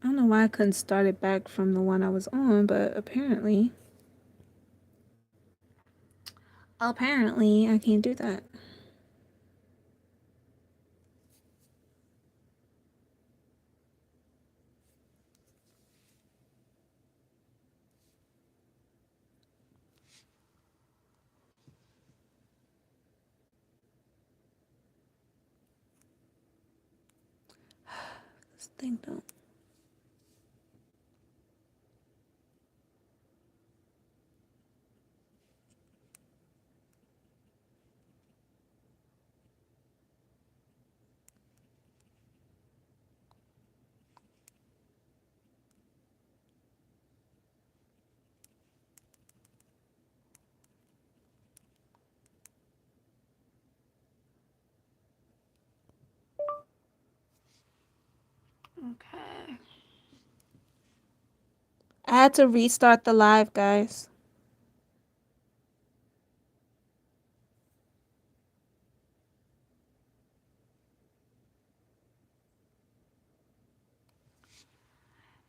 I don't know why I couldn't start it back from the one I was on, but apparently I can't do that. This thing don't. Okay. I had to restart the live, guys.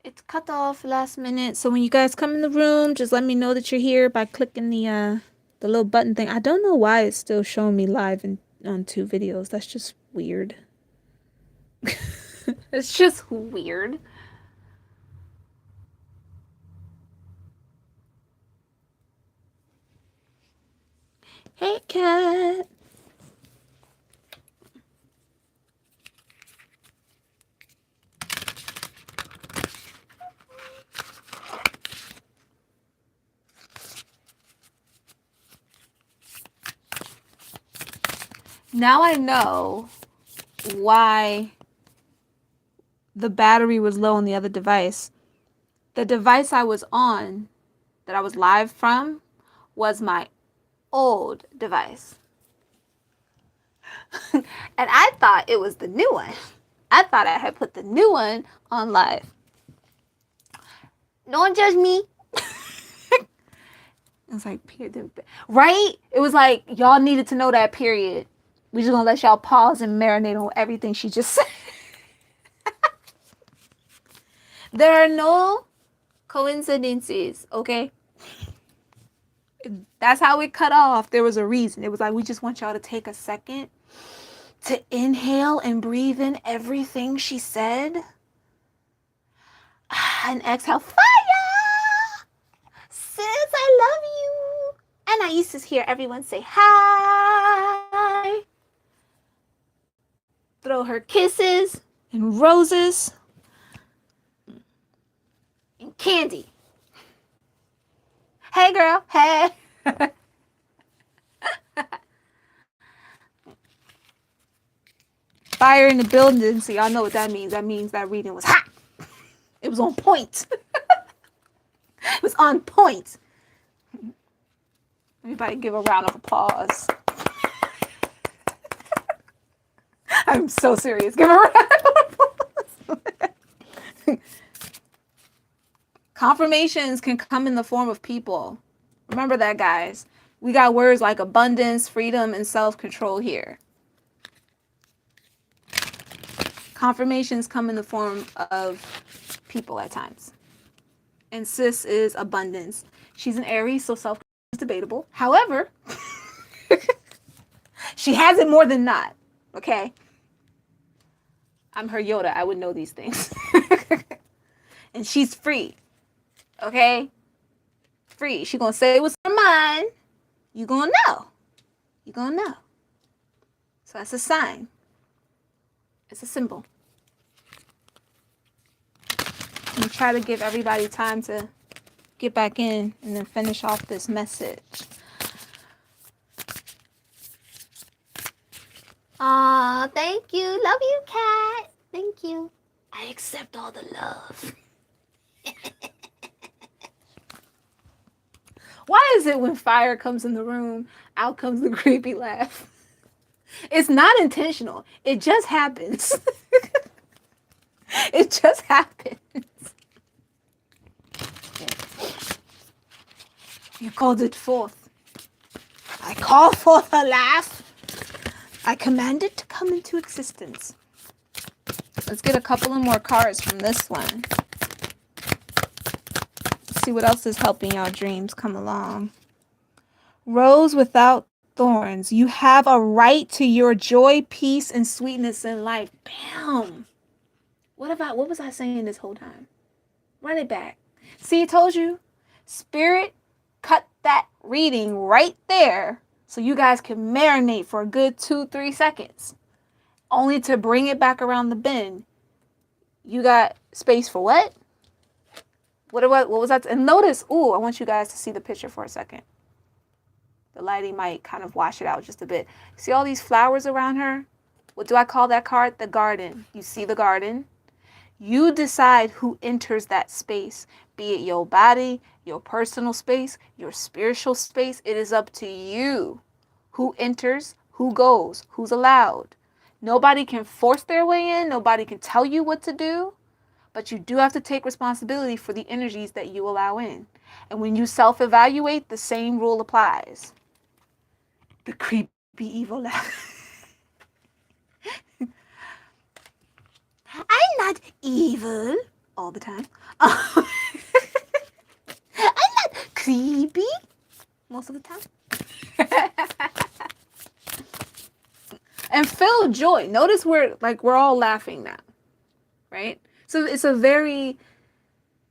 It's cut off last minute, so when you guys come in the room, just let me know that you're here by clicking the little button thing. I don't know why it's still showing me live on 2 videos. That's just weird. It's just weird. Hey, cat. Now I know why the battery was low on the other device. The device I was on, that I was live from, was my old device. And I thought it was the new one. I thought I had put the new one on live. Don't judge me. It was like, right? It was like, y'all needed to know that, period. We just gonna let y'all pause and marinate on everything she just said. There are no coincidences, okay? That's how it cut off. There was a reason. It was like, we just want y'all to take a second to inhale and breathe in everything she said. And exhale, fire! Sis, I love you. And I used to hear everyone say hi. Throw her kisses and roses and candy. Hey, girl. Hey. Fire in the building, so y'all know what that means. That means that reading was hot. It was on point. It was on point. Everybody give a round of applause. I'm so serious. Give a round of applause. Confirmations can come in the form of people. Remember that, guys. We got words like abundance, freedom, and self-control here. Confirmations come in the form of people at times. And sis is abundance. She's an Aries, so self-control is debatable. However, she has it more than not. Okay? I'm her Yoda. I would know these things. And she's free. Okay? Free. She gonna say what's her mind. You gonna know. You gonna know. So that's a sign. It's a symbol. I'm gonna try to give everybody time to get back in and then finish off this message. Aw, thank you. Love you, cat. Thank you. I accept all the love. Why is it when fire comes in the room, out comes the creepy laugh? It's not intentional. It just happens. It just happens. You called it forth. I call forth a laugh. I command it to come into existence. Let's get a couple of more cards from this one. see what else is helping y'all dreams come along. Rose without thorns. You have a right to your joy, peace, and sweetness in life. Bam. What was I saying this whole time? Run it back. See, I told you. Spirit cut that reading right there so you guys can marinate for a good 2-3 seconds. Only to bring it back around the bend. You got space for what? What was that? And notice, I want you guys to see the picture for a second. The lighting might kind of wash it out just a bit. See all these flowers around her? What do I call that card? The garden. You see the garden? You decide who enters that space, be it your body, your personal space, your spiritual space. It is up to you who enters, who goes, who's allowed. Nobody can force their way in. Nobody can tell you what to do. But you do have to take responsibility for the energies that you allow in. And when you self-evaluate, the same rule applies. The creepy evil laugh. I'm not evil all the time. I'm not creepy most of the time. And feel joy. Notice we're all laughing now, right? So it's a very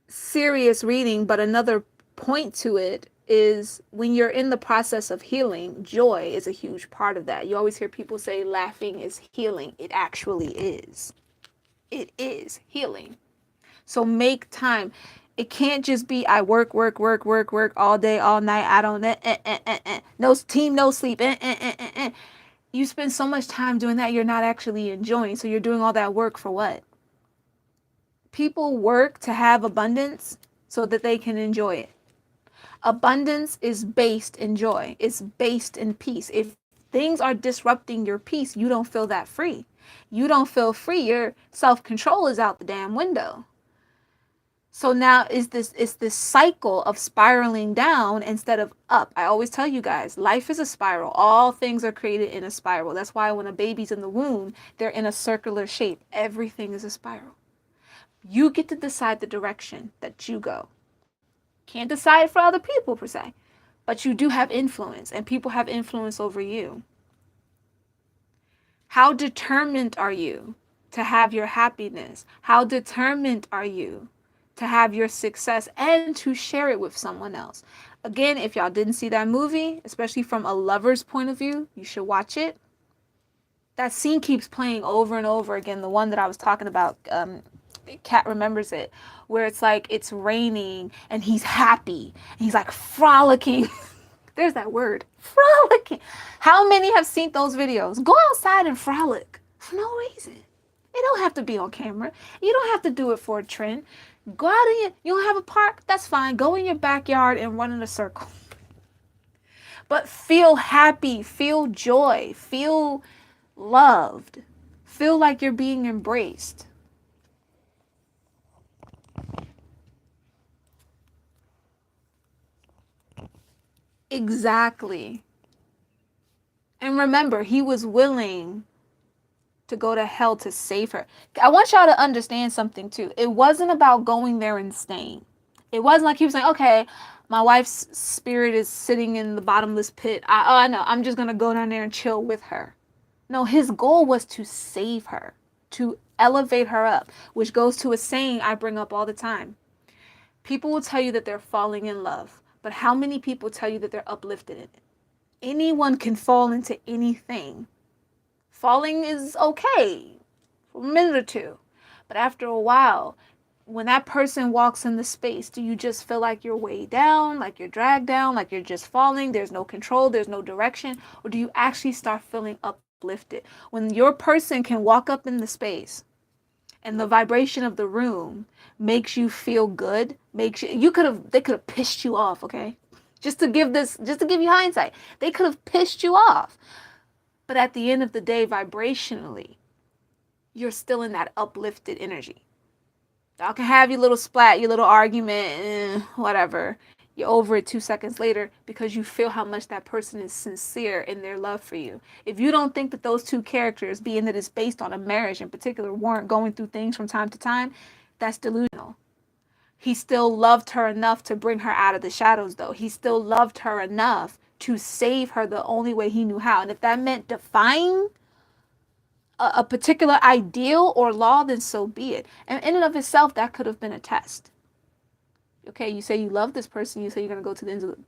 serious reading, but another point to it is when you're in the process of healing, joy is a huge part of that. You always hear people say laughing is healing. It actually is. It is healing. So make time. It can't just be I work all day, all night. I don't no team, no sleep. You spend so much time doing that you're not actually enjoying. So you're doing all that work for what? People work to have abundance so that they can enjoy it. Abundance is based in joy. It's based in peace. If things are disrupting your peace, you don't feel that free. You don't feel free. Your self-control is out the damn window. So now it's this cycle of spiraling down instead of up. I always tell you guys, life is a spiral. All things are created in a spiral. That's why when a baby's in the womb, they're in a circular shape. Everything is a spiral. You get to decide the direction that you go. Can't decide for other people per se, but you do have influence, and people have influence over you. How determined are you to have your happiness? How determined are you to have your success and to share it with someone else? Again, if y'all didn't see that movie, especially from a lover's point of view, you should watch it. That scene keeps playing over and over again. The one that I was talking about, Kat remembers it, where it's like it's raining and he's happy and he's like frolicking. There's that word, frolicking. How many have seen those videos? Go outside and frolic for no reason. It don't have to be on camera. You don't have to do it for a trend. Go out in you don't have a park? That's fine. Go in your backyard and run in a circle. But feel happy, feel joy, feel loved, feel like you're being embraced. Exactly. And remember, he was willing to go to hell to save her. I want y'all to understand something too. It wasn't about going there and staying. It wasn't like he was like, okay, my wife's spirit is sitting in the bottomless pit. I know, I'm just going to go down there and chill with her. No, his goal was to save her, to elevate her up, which goes to a saying I bring up all the time. People will tell you that they're falling in love, but how many people tell you that they're uplifted in it? Anyone can fall into anything. Falling is okay for a minute or two, but after a while, when that person walks in the space, do you just feel like you're way down, like you're dragged down, like you're just falling, there's no control, there's no direction, or do you actually start feeling uplifted? When your person can walk up in the space and the vibration of the room makes you feel good, they could have pissed you off, okay? Just to give you hindsight. They could have pissed you off. But at the end of the day, vibrationally, you're still in that uplifted energy. Y'all can have your little splat, your little argument, whatever. You're over it 2 seconds later because you feel how much that person is sincere in their love for you. If you don't think that those two characters, being that it's based on a marriage in particular, weren't going through things from time to time, that's delusional. He still loved her enough to bring her out of the shadows, though. He still loved her enough to save her the only way he knew how. And if that meant defying a particular ideal or law, then so be it. And in and of itself, that could have been a test. Okay, you say you love this person, you say you're going to go to the end of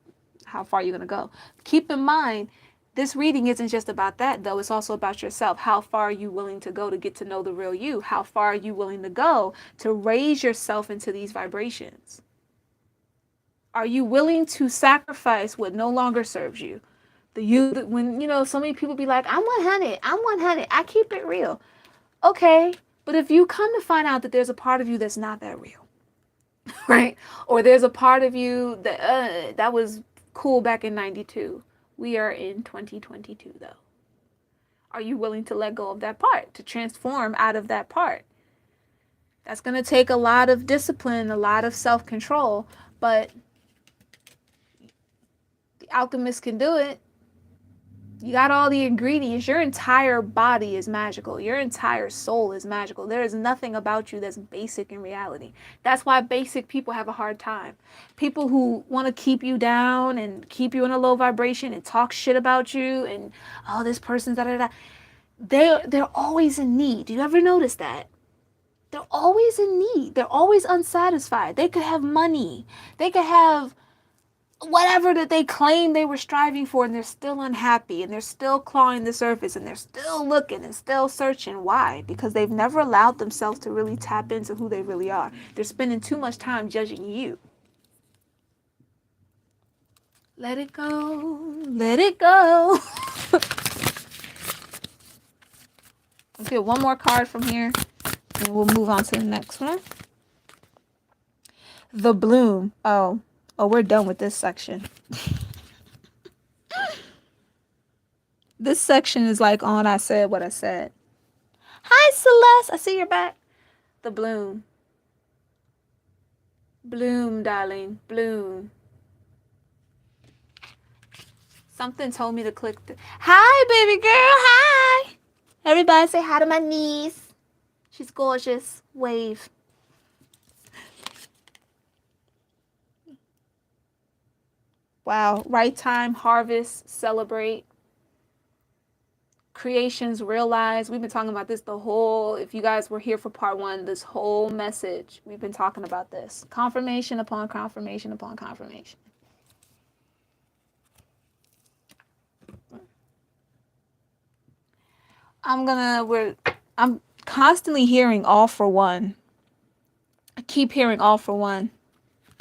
how far you're going to go. Keep in mind, this reading isn't just about that, though. It's also about yourself. How far are you willing to go to get to know the real you? How far are you willing to go to raise yourself into these vibrations? Are you willing to sacrifice what no longer serves you? The you that when, so many people be like, I'm 100, I'm 100, I keep it real. Okay, but if you come to find out that there's a part of you that's not that real, right? Or there's a part of you that was cool back in 92. We are in 2022 though. Are you willing to let go of that part, to transform out of that part? That's going to take a lot of discipline, a lot of self-control, but the alchemist can do it. You got all the ingredients. Your entire body is magical. Your entire soul is magical. There is nothing about you that's basic in reality. That's why basic people have a hard time. People who want to keep you down and keep you in a low vibration and talk shit about you and, oh, this person's da-da-da. They're always in need. Do you ever notice that? They're always in need. They're always unsatisfied. They could have money. They could have whatever that they claim they were striving for, and they're still unhappy, and they're still clawing the surface, and they're still looking and still searching. Why? Because they've never allowed themselves to really tap into who they really are. They're spending too much time judging you. Let it go. Let it go. Let's get one more card from here, and we'll move on to the next one. The bloom. Oh, we're done with this section. This section is like on I said what I said. Hi, Celeste. I see you're back. The bloom. Bloom, darling. Bloom. Something told me to click. Hi, baby girl. Hi. Everybody say hi to my niece. She's gorgeous. Wave. Wow. Right time. Harvest. Celebrate. Creations realize. We've been talking about this the whole, if you guys were here for part 1, this whole message, we've been talking about this. Confirmation upon confirmation upon confirmation. I'm constantly hearing all for one. I keep hearing all for one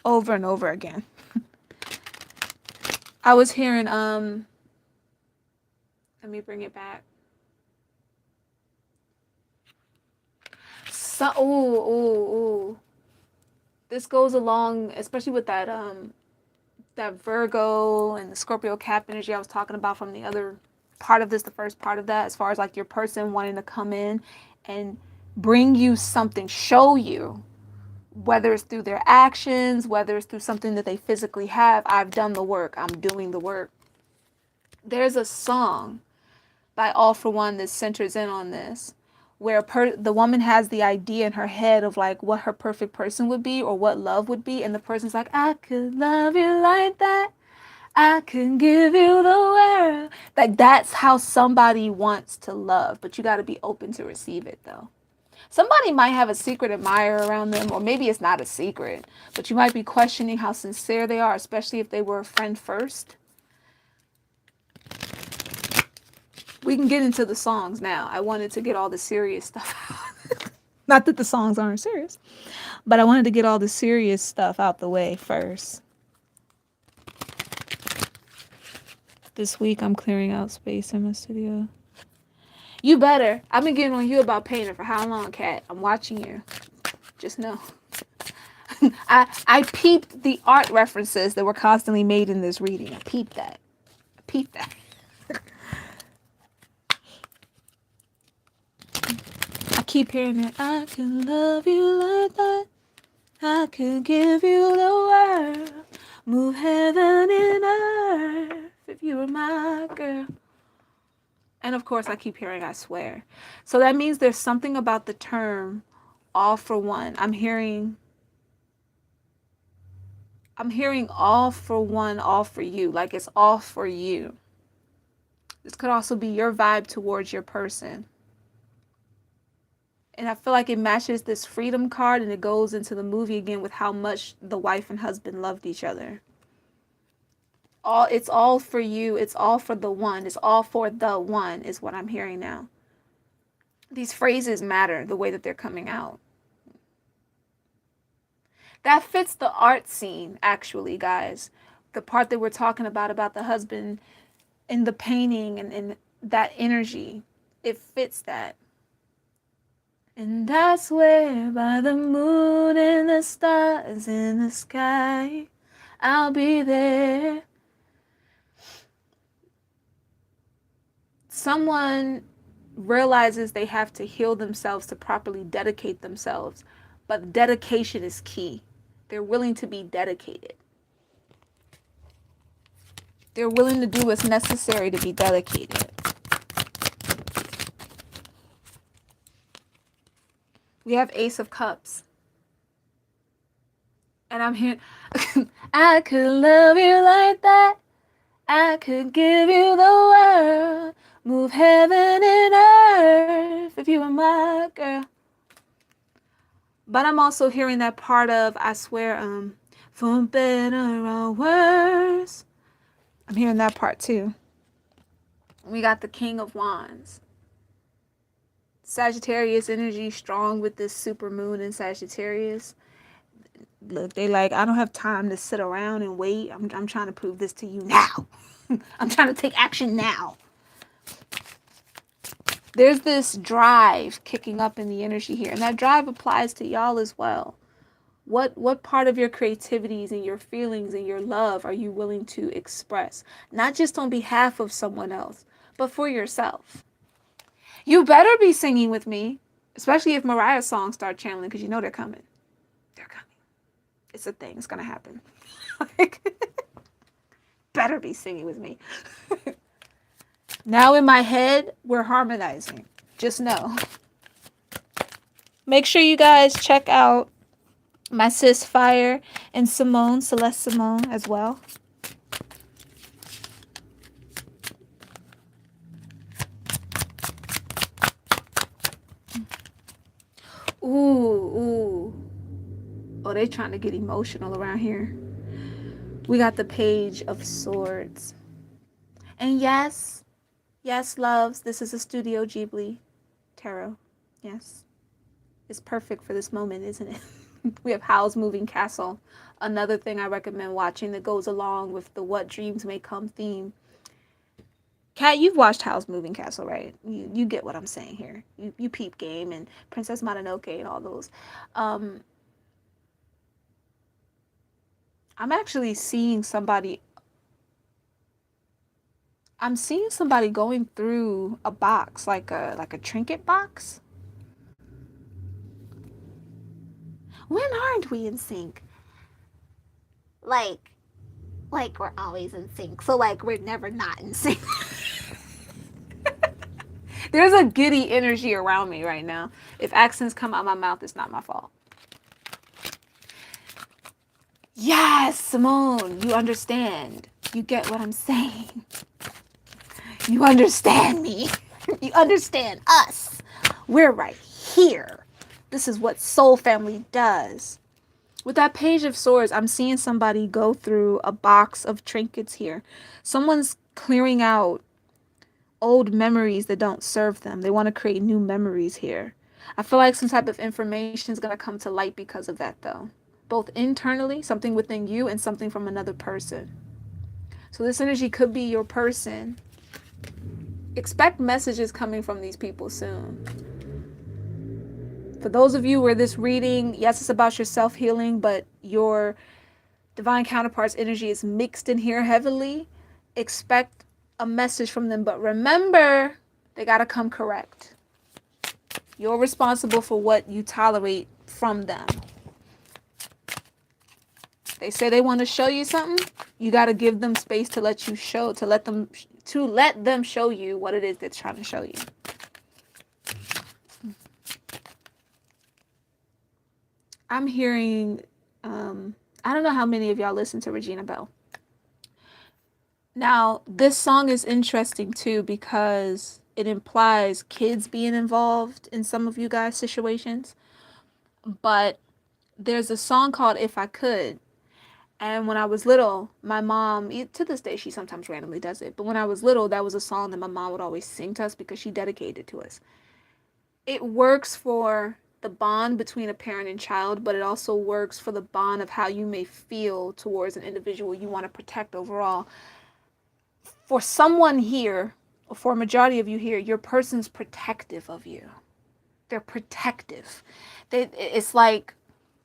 over and over again. I was hearing, let me bring it back. So, ooh. This goes along, especially with that Virgo and the Scorpio Cap energy I was talking about from the other part of this, the first part of that, as far as like your person wanting to come in and bring you something, show you, whether it's through their actions, whether it's through something that they physically have. I've done the work. I'm doing the work. There's a song by All For One that centers in on this, where the woman has the idea in her head of like what her perfect person would be or what love would be, and the person's like, I could love you like that. I can give you the world. Like, that's how somebody wants to love, but you got to be open to receive it, though. Somebody might have a secret admirer around them, or maybe it's not a secret, but you might be questioning how sincere they are, especially if they were a friend first. We can get into the songs now. I wanted to get all the serious stuff out. Not that the songs aren't serious, but I wanted to get all the serious stuff out the way first. This week, I'm clearing out space in my studio. You better. I've been getting on you about painting for how long, Kat? I'm watching you. Just know. I peeped the art references that were constantly made in this reading. I peeped that. I keep hearing it. I can love you like that. I could give you the world. Move heaven and earth if you were my girl. And of course, I keep hearing, I swear. So that means there's something about the term all for one. I'm hearing I'm hearing all for one, all for you. Like it's all for you. This could also be your vibe towards your person. And I feel like it matches this freedom card, and it goes into the movie again with how much the wife and husband loved each other. It's all for you. It's all for the one. It's all for the one is what I'm hearing now. These phrases matter the way that they're coming out. That fits the art scene, actually, guys. The part that we're talking about the husband and the painting and that energy. It fits that. And I swear by the moon and the stars in the sky, I'll be there. Someone realizes they have to heal themselves to properly dedicate themselves, but dedication is key. They're willing to be dedicated. They're willing to do what's necessary to be dedicated. We have Ace of Cups. And I'm here. I could love you like that. I could give you the world. Move heaven and earth if you were my girl. But I'm also hearing that part of, I swear, for better or worse. I'm hearing that part too. We got the King of Wands. Sagittarius energy strong with this super moon in Sagittarius. Look, they like, I don't have time to sit around and wait. I'm trying to prove this to you now. I'm trying to take action now. There's this drive kicking up in the energy here, and that drive applies to y'all as well. What part of your creativities and your feelings and your love are you willing to express? Not just on behalf of someone else, but for yourself. You better be singing with me, especially if Mariah's songs start channeling, because you know they're coming. They're coming. It's a thing. It's going to happen. Better be singing with me. Now in my head, we're harmonizing. Just know. Make sure you guys check out my sis Fire and Simone, Celeste Simone as well. Ooh. Oh, they trying to get emotional around here. We got the Page of Swords. And yes, loves, this is a Studio Ghibli tarot. Yes. It's perfect for this moment, isn't it? We have Howl's Moving Castle. Another thing I recommend watching that goes along with the What Dreams May Come theme. Kat, you've watched Howl's Moving Castle, right? You get what I'm saying here. You Peep Game and Princess Mononoke and all those. I'm actually seeing somebody. I'm seeing somebody going through a box, like a trinket box. When aren't we in sync? Like we're always in sync. So like we're never not in sync. There's a giddy energy around me right now. If accents come out my mouth, it's not my fault. Yes, Simone, you understand. You get what I'm saying. You understand me. You understand us. We're right here. This is what Soul Family does. With that Page of Swords, I'm seeing somebody go through a box of trinkets here. Someone's clearing out old memories that don't serve them. They want to create new memories here. I feel like some type of information is going to come to light because of that, though. Both internally, something within you, and something from another person. So this energy could be your person. Expect messages coming from these people soon. For those of you where this reading, yes, it's about your self-healing, but your divine counterpart's energy is mixed in here heavily. Expect a message from them, but remember, they got to come correct. You're responsible for what you tolerate from them. They say they want to show you something, you got to give them space to let you show, to let them show you what it is they're trying to show you. I'm hearing I don't know how many of y'all listen to Regina Belle. Now, this song is interesting too because it implies kids being involved in some of you guys' situations. But there's a song called If I Could. And when I was little, my mom, to this day, she sometimes randomly does it. But when I was little, that was a song that my mom would always sing to us because she dedicated it to us. It works for the bond between a parent and child, but it also works for the bond of how you may feel towards an individual you want to protect overall. For someone here, or for a majority of you here, your person's protective of you. They're protective. It's like,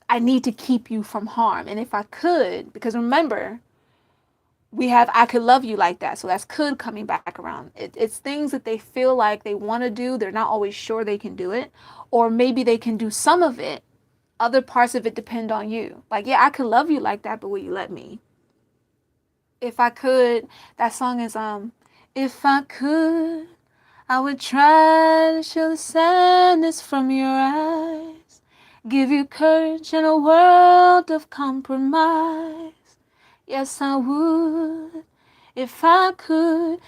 I need to keep you from harm. And if I could, because remember, we have I could love you like that. So that's could coming back around. It's things that they feel like they want to do. They're not always sure they can do it. Or maybe they can do some of it. Other parts of it depend on you. Like, yeah, I could love you like that, but will you let me? If I could, that song is if I could, I would try to show the sadness from your eyes, give you courage in a world of compromise. Yes, I would. If I could,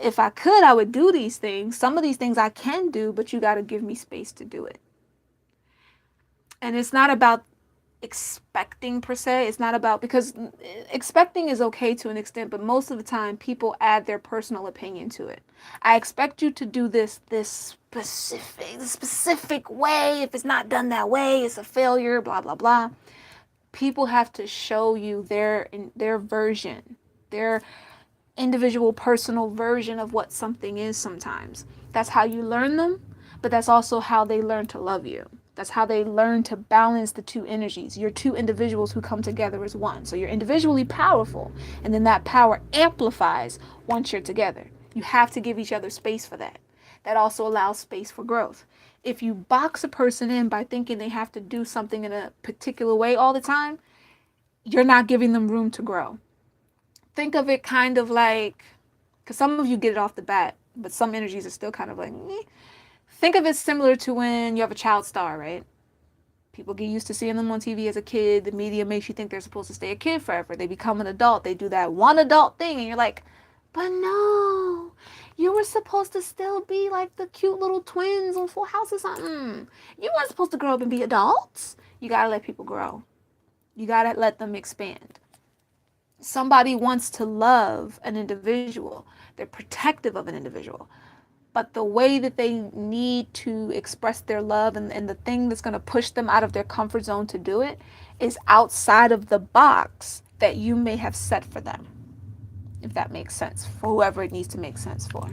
if I could, I would do these things. Some of these things I can do, but you got to give me space to do it. And it's not about expecting per se. It's not about, because expecting is okay to an extent, but most of the time people add their personal opinion to it. I expect you to do this specific way. If it's not done that way, it's a failure, blah, blah, blah. People have to show you their version, their individual personal version of what something is sometimes. That's how you learn them, but that's also how they learn to love you. That's how they learn to balance the two energies. You're two individuals who come together as one. So you're individually powerful, and then that power amplifies once you're together. You have to give each other space for that. That also allows space for growth. If you box a person in by thinking they have to do something in a particular way all the time, you're not giving them room to grow. Think of it kind of like, because some of you get it off the bat, but some energies are still kind of like, meh. Think of it similar to when you have a child star, right? People get used to seeing them on TV as a kid. The media makes you think they're supposed to stay a kid forever. They become an adult. They do that one adult thing, and you're like, but no, you were supposed to still be like the cute little twins on Full House or something. You weren't supposed to grow up and be adults. You gotta let people grow. You gotta let them expand. Somebody wants to love an individual. They're protective of an individual. But the way that they need to express their love and the thing that's going to push them out of their comfort zone to do it is outside of the box that you may have set for them. If that makes sense, for whoever it needs to make sense for.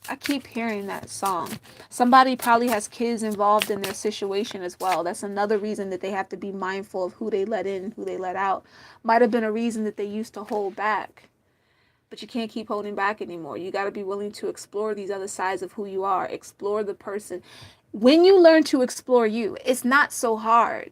I keep hearing that song. Somebody probably has kids involved in their situation as well. That's another reason that they have to be mindful of who they let in, who they let out. Might have been a reason that they used to hold back. But you can't keep holding back anymore. You got to be willing to explore these other sides of who you are. Explore the person. When you learn to explore you, it's not so hard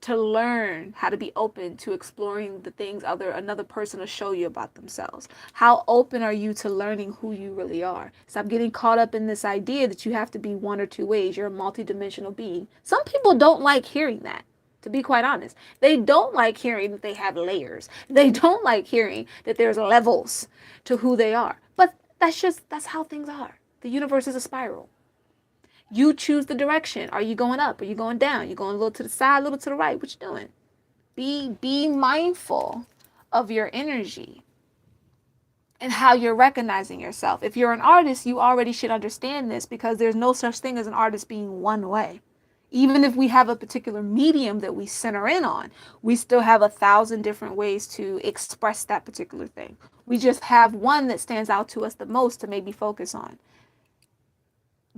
to learn how to be open to exploring the things another person will show you about themselves. How open are you to learning who you really are? Stop getting caught up in this idea that you have to be one or two ways. You're a multidimensional being. Some people don't like hearing that, to be quite honest. They don't like hearing that they have layers. They don't like hearing that there's levels to who they are. But that's how things are. The universe is a spiral. You choose the direction. Are you going up? Are you going down? You going a little to the side, a little to the right? What you doing? Be mindful of your energy and how you're recognizing yourself. If you're an artist, you already should understand this, because there's no such thing as an artist being one way. Even if we have a particular medium that we center in on, we still have 1,000 different ways to express that particular thing. We just have one that stands out to us the most to maybe focus on.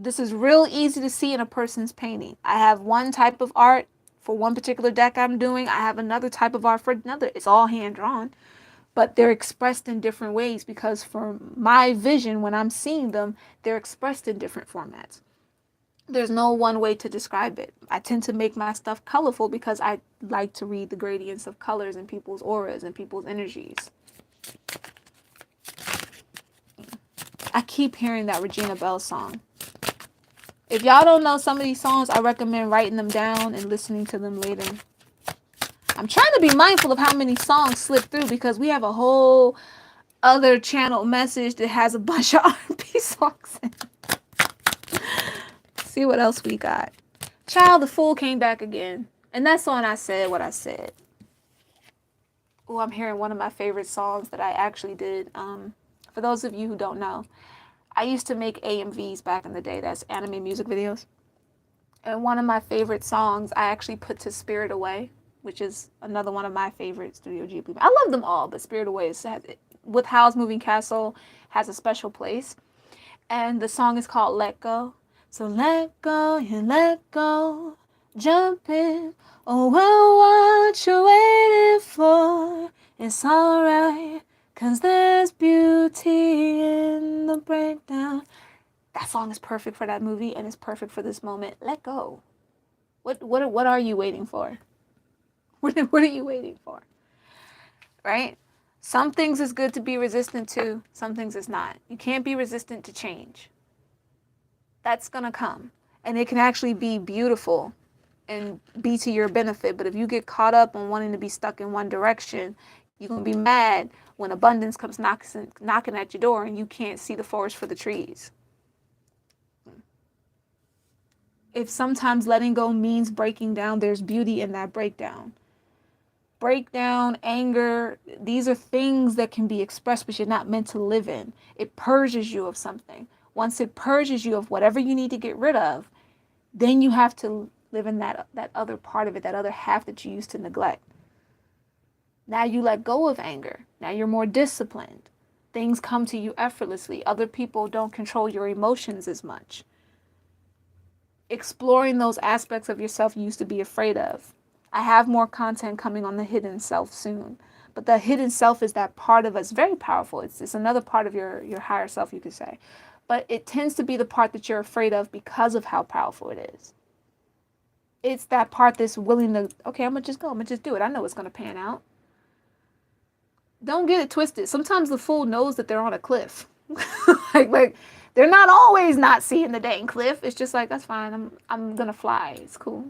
This is real easy to see in a person's painting. I have one type of art for one particular deck I'm doing. I have another type of art for another. It's all hand drawn, but they're expressed in different ways because for my vision, when I'm seeing them, they're expressed in different formats. There's no one way to describe it. I tend to make my stuff colorful because I like to read the gradients of colors in people's auras and people's energies. I keep hearing that Regina Belle song. If y'all don't know some of these songs, I recommend writing them down and listening to them later. I'm trying to be mindful of how many songs slip through because we have a whole other channel message that has a bunch of R&B songs in it. See what else we got. Child, the Fool came back again. And that's when I said what I said. Oh, I'm hearing one of my favorite songs that I actually did. For those of you who don't know, I used to make AMVs back in the day. That's anime music videos. And one of my favorite songs I actually put to Spirit Away, which is another one of my favorite Studio Ghibli. I love them all, but Spirit Away is, with Howl's Moving Castle, has a special place. And the song is called Let Go. So let go and let go, jump in. Oh, well, what you waiting for? It's alright, 'cause there's beauty in the breakdown. That song is perfect for that movie, and it's perfect for this moment. Let go. What are you waiting for? What are you waiting for? Right? Some things is good to be resistant to, some things is not. You can't be resistant to change. That's gonna come. And it can actually be beautiful and be to your benefit. But if you get caught up on wanting to be stuck in one direction, you're gonna be mad when abundance comes knocking at your door and you can't see the forest for the trees. If sometimes letting go means breaking down, there's beauty in that breakdown. Breakdown, anger, these are things that can be expressed, but you're not meant to live in. It purges you of something. Once it purges you of whatever you need to get rid of, then you have to live in that other part of it, that other half that you used to neglect. Now you let go of anger. Now you're more disciplined. Things come to you effortlessly. Other people don't control your emotions as much. Exploring those aspects of yourself you used to be afraid of. I have more content coming on the hidden self soon. But the hidden self is that part of us, very powerful. It's another part of your higher self, you could say. But it tends to be the part that you're afraid of because of how powerful it is. It's that part that's willing to, okay, I'm going to just go. I'm going to just do it. I know it's going to pan out. Don't get it twisted. Sometimes the fool knows that they're on a cliff. like they're not always not seeing the dang cliff. It's just like, that's fine. I'm going to fly. It's cool.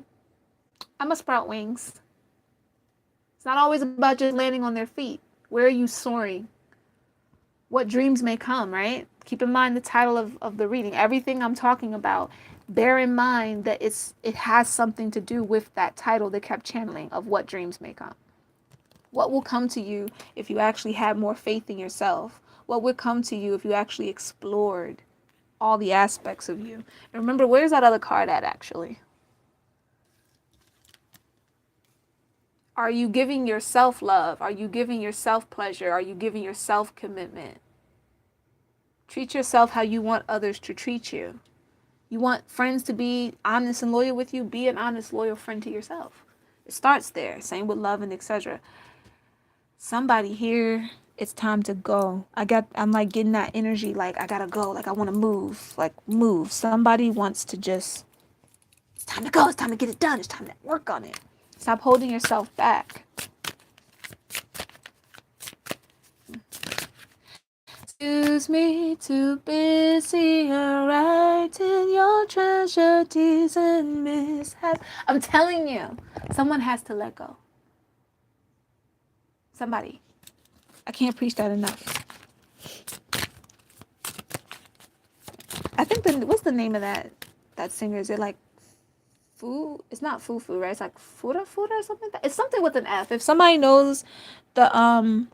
I'm going to sprout wings. It's not always about just landing on their feet. Where are you soaring? What dreams may come, right? Keep in mind the title of the reading. Everything I'm talking about, bear in mind that it has something to do with that title that kept channeling of what dreams may come. What will come to you if you actually had more faith in yourself? What would come to you if you actually explored all the aspects of you? And remember, where's that other card at actually? Are you giving yourself love? Are you giving yourself pleasure? Are you giving yourself commitment? Treat yourself how you want others to treat you. You want friends to be honest and loyal with you? Be an honest, loyal friend to yourself. It starts there. Same with love and etc. Somebody here, it's time to go. I'm like getting that energy, like I gotta go, like I want to move, like move. Somebody wants to just, it's time to go, it's time to get it done, it's time to work on it. Stop holding yourself back. Excuse me, too busy writing your tragedies and mishaps. I'm telling you, someone has to let go. Somebody. I can't preach that enough. I think what's the name of that singer? Is it like Foo? It's not Foo, right? It's like Fuda or something like that. It's something with an F. If somebody knows the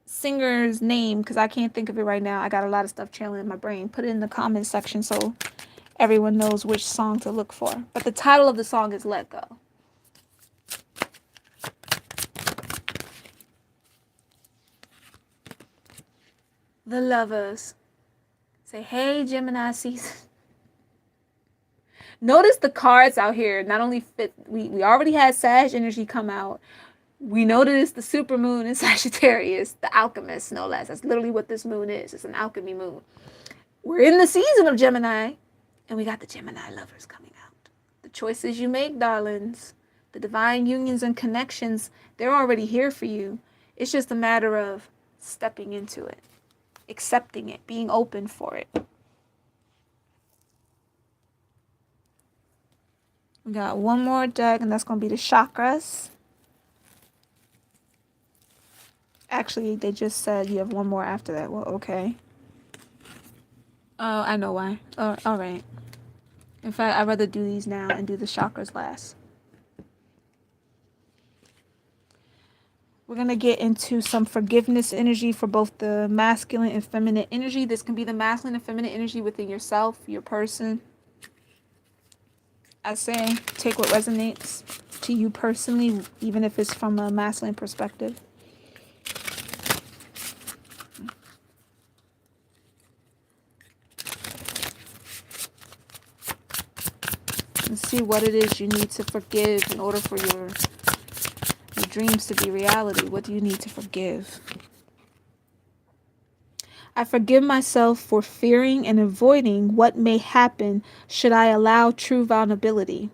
singer's name, because I can't think of it right now, I got a lot of stuff channeling in my brain. Put it in the comments section so everyone knows which song to look for. But the title of the song is Let Go. The Lovers. Say, hey, Gemini season. Notice the cards out here not only fit, we already had Sag energy come out. We noticed the supermoon in Sagittarius, the alchemist, no less. That's literally what this moon is. It's an alchemy moon. We're in the season of Gemini, and we got the Gemini lovers coming out. The choices you make, darlings, the divine unions and connections, they're already here for you. It's just a matter of stepping into it, accepting it, being open for it. We got one more deck, and that's going to be the chakras. Actually, they just said you have one more after that. Well, okay. Oh, I know why. Oh, all right. In fact, I'd rather do these now and do the chakras last. We're going to get into some forgiveness energy for both the masculine and feminine energy. This can be the masculine and feminine energy within yourself, your person. I say take what resonates to you personally, even if it's from a masculine perspective. And see what it is you need to forgive in order for your dreams to be reality. What do you need to forgive? I forgive myself for fearing and avoiding what may happen should I allow true vulnerability.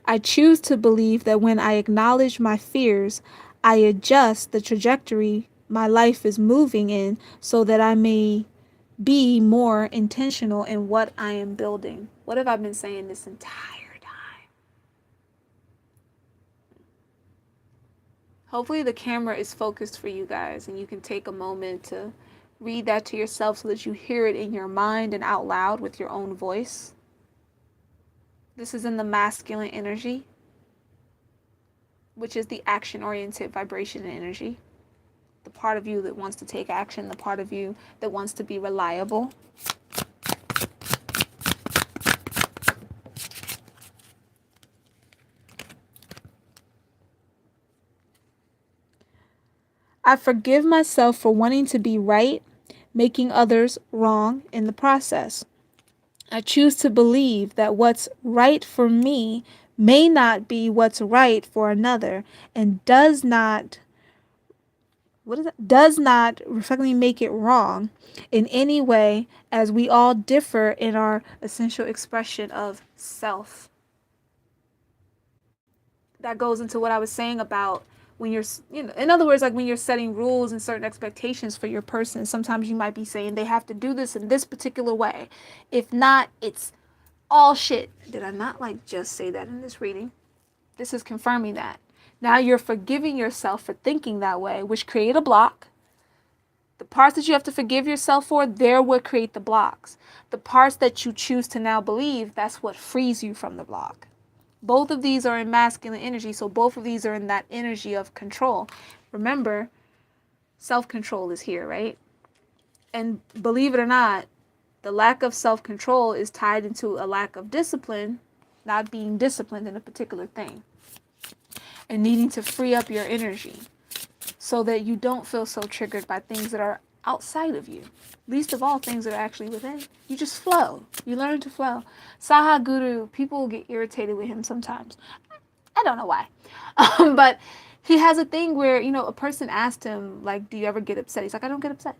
I choose to believe that when I acknowledge my fears, I adjust the trajectory my life is moving in so that I may be more intentional in what I am building. What have I been saying this entire time? Hopefully the camera is focused for you guys and you can take a moment to read that to yourself so that you hear it in your mind and out loud with your own voice. This is in the masculine energy, which is the action-oriented vibration and energy. The part of you that wants to take action, the part of you that wants to be reliable. I forgive myself for wanting to be right, making others wrong in the process. I choose to believe that what's right for me may not be what's right for another and does not reflectly make it wrong in any way, as we all differ in our essential expression of self. That goes into what I was saying about when you're, in other words, like when you're setting rules and certain expectations for your person, sometimes you might be saying they have to do this in this particular way. If not, it's all shit. Did I not just say that in this reading? This is confirming that. Now you're forgiving yourself for thinking that way, which create a block. The parts that you have to forgive yourself for, they're what create the blocks. The parts that you choose to now believe, that's what frees you from the block. Both of these are in masculine energy, so both of these are in that energy of control. Remember, self-control is here, right? And believe it or not, the lack of self-control is tied into a lack of discipline, not being disciplined in a particular thing, and needing to free up your energy so that you don't feel so triggered by things that are outside of you. Least of all, things that are actually within. You just flow. You learn to flow. Saha Guru, people get irritated with him sometimes. I don't know why. But he has a thing where, a person asked him, do you ever get upset? He's like, I don't get upset.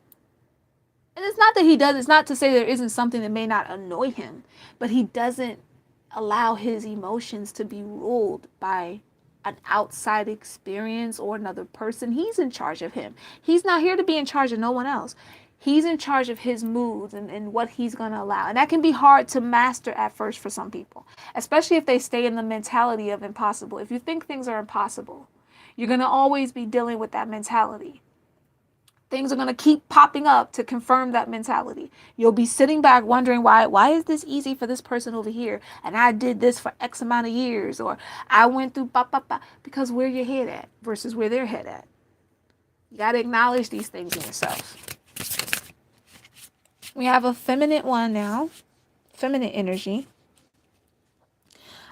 And it's not that he does. It's not to say there isn't something that may not annoy him, but he doesn't allow his emotions to be ruled by an outside experience or another person. He's in charge of him. He's not here to be in charge of no one else. He's in charge of his moods and what he's going to allow. And that can be hard to master at first for some people, especially if they stay in the mentality of impossible. If you think things are impossible, you're going to always be dealing with that mentality. Things are going to keep popping up to confirm that mentality. You'll be sitting back wondering why is this easy for this person over here? And I did this for X amount of years, or I went through because where your head at versus where their head at. You got to acknowledge these things in yourself. We have a feminine one now, feminine energy.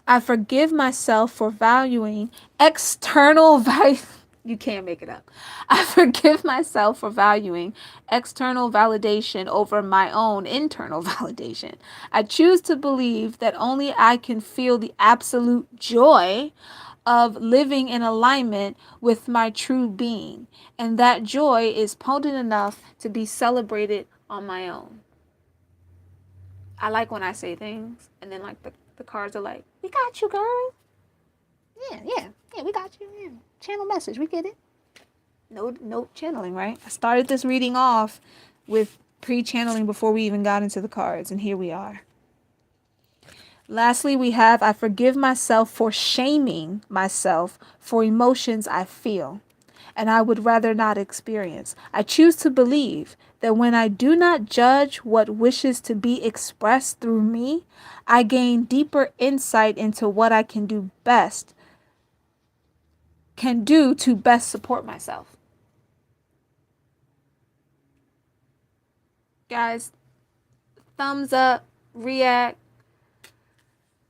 I forgive myself for valuing external value. You can't make it up. I forgive myself for valuing external validation over my own internal validation. I choose to believe that only I can feel the absolute joy of living in alignment with my true being. And that joy is potent enough to be celebrated on my own. I like when I say things and then the cards are like, we got you, girl. Yeah, we got you. Yeah. Channel message, we get it. No channeling, right? I started this reading off with pre-channeling before we even got into the cards, and here we are. Lastly, we have I forgive myself for shaming myself for emotions I feel and I would rather not experience. I choose to believe that when I do not judge what wishes to be expressed through me, I gain deeper insight into what I can do to best support myself. Guys, thumbs up, react,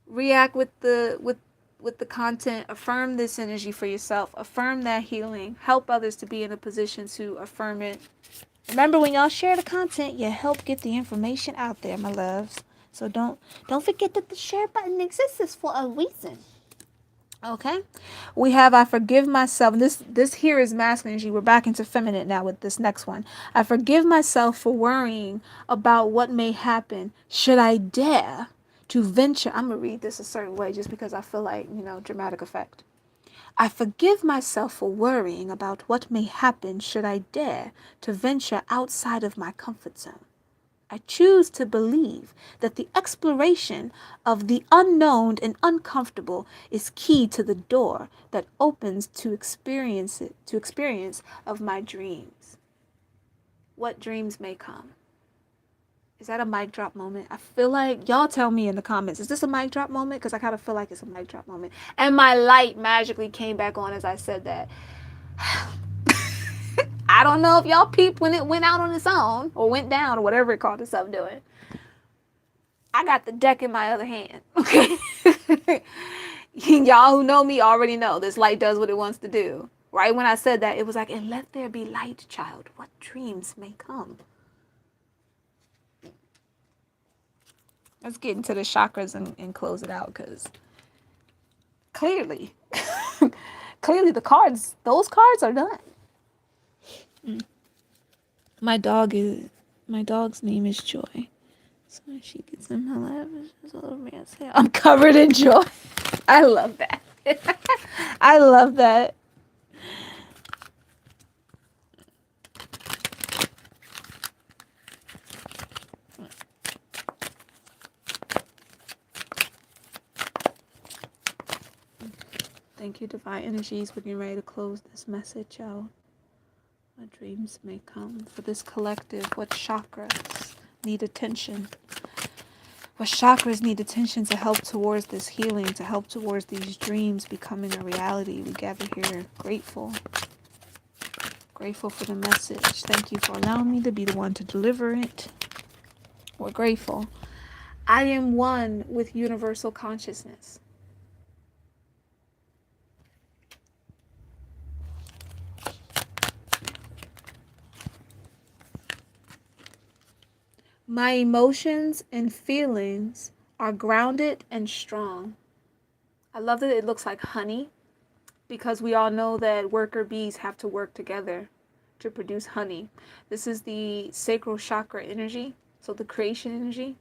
react with the content, affirm this energy for yourself, affirm that healing, help others to be in a position to affirm it. Remember, when y'all share the content, you help get the information out there, my loves. So don't forget that the share button exists for a reason. Okay, we have I forgive myself. This here is masculine energy. We're back into feminine now with this next one. I forgive myself for worrying about what may happen should I dare to venture. I'm gonna read this a certain way just because I feel like, dramatic effect. I forgive myself for worrying about what may happen should I dare to venture outside of my comfort zone. I choose to believe that the exploration of the unknown and uncomfortable is key to the door that opens to experience of my dreams. What dreams may come. Is that a mic drop moment? I feel like y'all tell me in the comments. Is this a mic drop moment? Because I kind of feel like it's a mic drop moment. And my light magically came back on as I said that. I don't know if y'all peeped when it went out on its own or went down or whatever it called itself doing. I got the deck in my other hand. Okay. Y'all who know me already know this light does what it wants to do. Right when I said that, it was like, and let there be light, child. What dreams may come? Let's get into the chakras and close it out, because clearly, clearly those cards are done. My dog's name is Joy. So she gets in my lap. It's a little man say, I'm covered in joy. I love that. I love that. Thank you, Divine Energies. We're getting ready to close this message out. What dreams may come for this collective? What chakras need attention? What chakras need attention to help towards this healing, to help towards these dreams becoming a reality? We gather here grateful. Grateful for the message. Thank you for allowing me to be the one to deliver it. We're grateful. I am one with universal consciousness. My emotions and feelings are grounded and strong. I love that it looks like honey, because we all know that worker bees have to work together to produce honey. This is the sacral chakra energy, so the creation energy.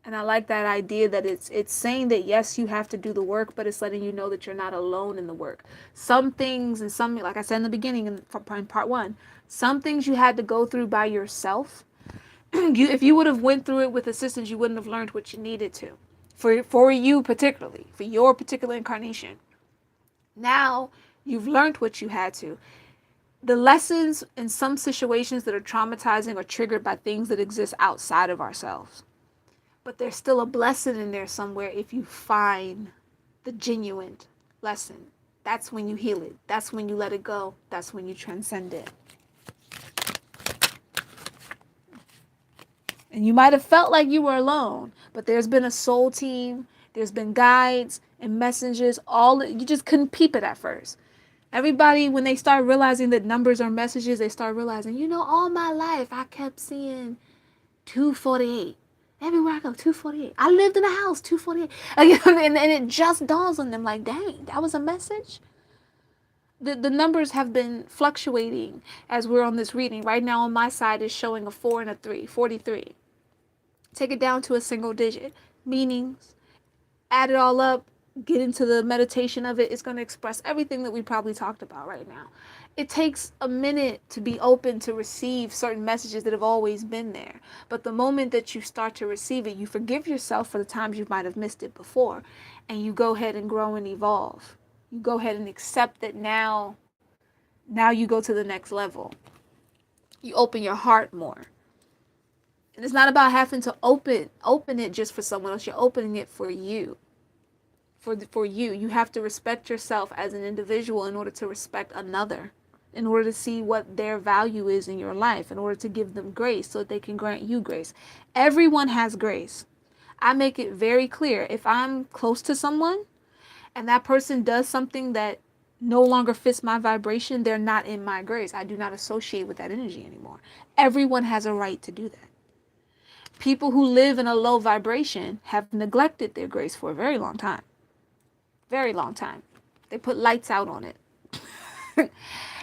And I like that idea that it's saying that yes, you have to do the work, but it's letting you know that you're not alone in the work. Some things, and some, like I said in the beginning in part one, some things you had to go through by yourself. If you would have went through it with assistance, you wouldn't have learned what you needed to. For you particularly, for your particular incarnation. Now you've learned what you had to. The lessons in some situations that are traumatizing are triggered by things that exist outside of ourselves. But there's still a blessing in there somewhere if you find the genuine lesson. That's when you heal it. That's when you let it go. That's when you transcend it. And you might have felt like you were alone, but there's been a soul team, there's been guides and messengers, you just couldn't peep it at first. Everybody, when they start realizing that numbers are messages, they start realizing, all my life I kept seeing 248. Everywhere I go, 248. I lived in a house, 248. And it just dawns on them like, dang, that was a message? The numbers have been fluctuating as we're on this reading. Right now on my side is showing a 4 and a 3, 43. Take it down to a single digit. Meanings, add it all up, get into the meditation of it. It's going to express everything that we probably talked about right now. It takes a minute to be open to receive certain messages that have always been there. But the moment that you start to receive it, you forgive yourself for the times you might have missed it before, and you go ahead and grow and evolve. You go ahead and accept that now you go to the next level. You open your heart more. And it's not about having to open it just for someone else. You're opening it for you. For you. You have to respect yourself as an individual in order to respect another, in order to see what their value is in your life, in order to give them grace so that they can grant you grace. Everyone has grace. I make it very clear. If I'm close to someone and that person does something that no longer fits my vibration, they're not in my grace. I do not associate with that energy anymore. Everyone has a right to do that. People who live in a low vibration have neglected their grace for a very long time. Very long time. They put lights out on it.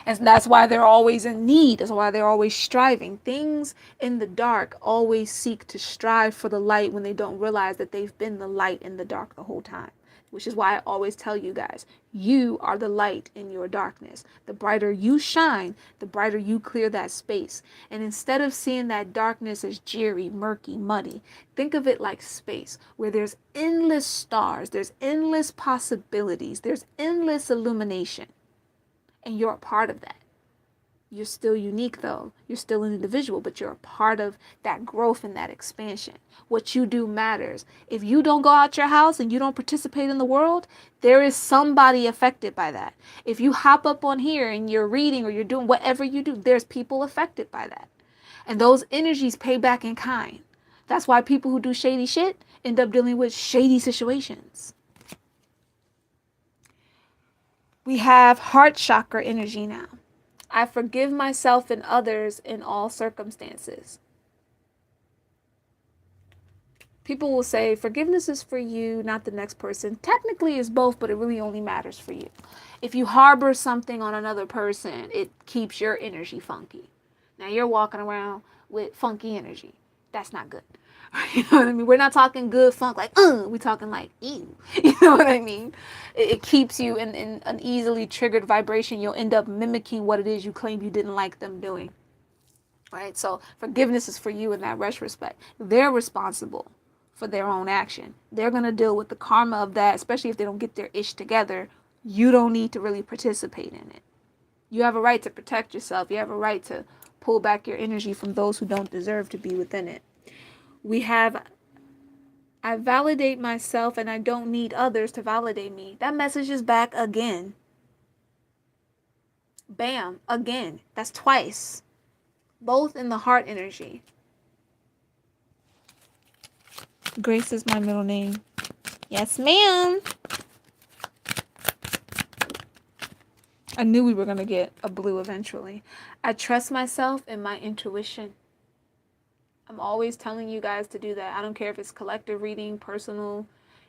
And that's why they're always in need. That's why they're always striving. Things in the dark always seek to strive for the light when they don't realize that they've been the light in the dark the whole time. Which is why I always tell you guys, you are the light in your darkness. The brighter you shine, the brighter you clear that space. And instead of seeing that darkness as dreary, murky, muddy, think of it like space where there's endless stars, there's endless possibilities, there's endless illumination. And you're a part of that. You're still unique though. You're still an individual, but you're a part of that growth and that expansion. What you do matters. If you don't go out your house and you don't participate in the world, there is somebody affected by that. If you hop up on here and you're reading or you're doing whatever you do, there's people affected by that. And those energies pay back in kind. That's why people who do shady shit end up dealing with shady situations. We have heart chakra energy now. I forgive myself and others in all circumstances. People will say forgiveness is for you, not the next person. Technically it's both, but it really only matters for you. If you harbor something on another person, it keeps your energy funky. Now you're walking around with funky energy. That's not good. You know what I mean? We're not talking good funk like, we're talking like, ew. You know what I mean? It keeps you in an easily triggered vibration. You'll end up mimicking what it is you claim you didn't like them doing. Right? So forgiveness is for you in that respect. They're responsible for their own action. They're going to deal with the karma of that, especially if they don't get their ish together. You don't need to really participate in it. You have a right to protect yourself. You have a right to pull back your energy from those who don't deserve to be within it. We have, I validate myself and I don't need others to validate me. That message is back again. Bam, again. That's twice. Both in the heart energy. Grace is my middle name. Yes, ma'am. I knew we were going to get a blue eventually. I trust myself and my intuition. I'm always telling you guys to do that. I don't care if it's collective reading, personal,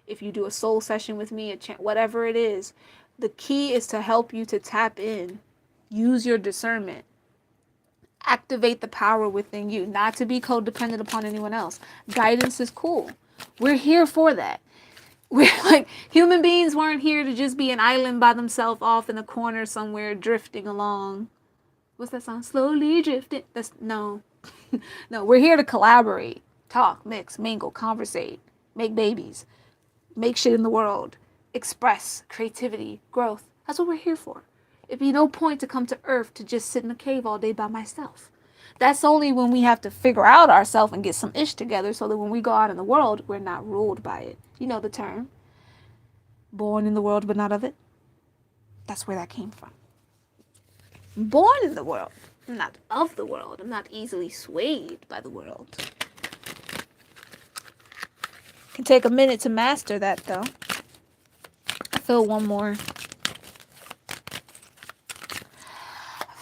if you do a soul session with me, whatever it is. The key is to help you to tap in. Use your discernment. Activate the power within you, not to be codependent upon anyone else. Guidance is cool. We're here for that. We're like, human beings weren't here to just be an island by themselves off in a corner somewhere drifting along. What's that song? Slowly drifting. No. No, we're here to collaborate, talk, mix, mingle, conversate, make babies, make shit in the world, express creativity, growth. That's what we're here for. It'd be no point to come to Earth to just sit in a cave all day by myself. That's only when we have to figure out ourselves and get some ish together so that when we go out in the world, we're not ruled by it. You know the term. Born in the world, but not of it. That's where that came from. Born in the world. I'm not of the world. I'm not easily swayed by the world. Can take a minute to master that though. I feel one more.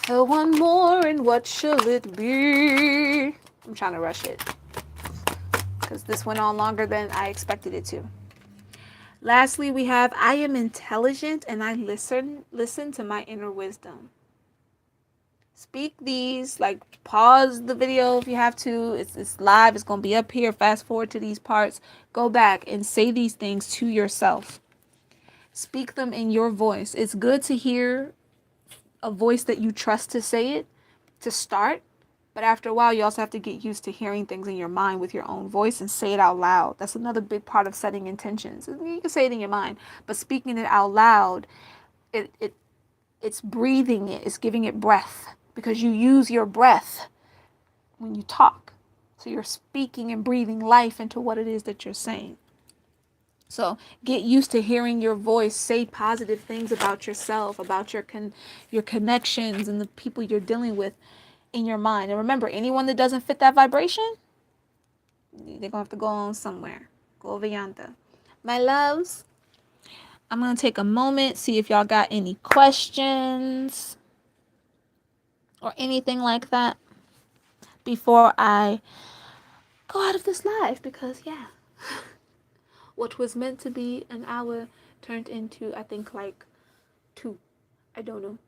Feel one more, and what shall it be? I'm trying to rush it because this went on longer than I expected it to. Lastly, we have I am intelligent and I listen to my inner wisdom. Speak these, like pause the video if you have to. It's live. It's going to be up here. Fast forward to these parts. Go back and say these things to yourself. Speak them in your voice. It's good to hear a voice that you trust to say it to start. But after a while, you also have to get used to hearing things in your mind with your own voice and say it out loud. That's another big part of setting intentions. You can say it in your mind, but speaking it out loud, it's breathing it, it's giving it breath, because you use your breath when you talk. So you're speaking and breathing life into what it is that you're saying. So get used to hearing your voice say positive things about yourself, about your connections and the people you're dealing with in your mind. And remember, anyone that doesn't fit that vibration, they're gonna have to go on somewhere. Go over yonder. My loves, I'm gonna take a moment, see if y'all got any questions or anything like that before I go out of this live, because yeah. What was meant to be an hour turned into, I think, like 2. I don't know.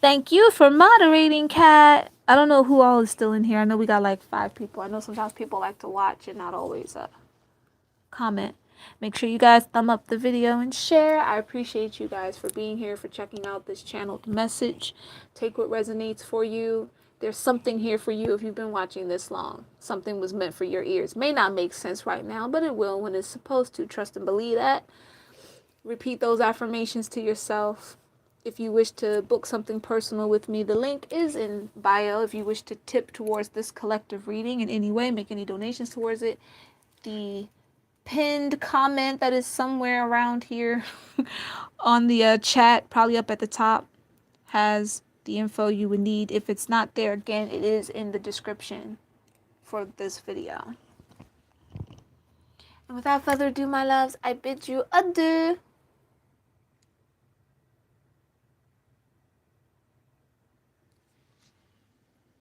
Thank you for moderating, Kat. I don't know who all is still in here. I know we got like 5 people. I know sometimes people like to watch and not always comment. Make sure you guys thumb up the video and share. I appreciate you guys for being here, for checking out this channeled message. Take what resonates for you. There's something here for you if you've been watching this long. Something was meant for your ears. May not make sense right now, but it will when it's supposed to. Trust and believe that. Repeat those affirmations to yourself. If you wish to book something personal with me, the link is in bio. If you wish to tip towards this collective reading in any way, make any donations towards it, the pinned comment that is somewhere around here on the chat, probably up at the top, has the info you would need. If it's not there, again, it is in the description for this video. And without further ado, my loves, I bid you adieu.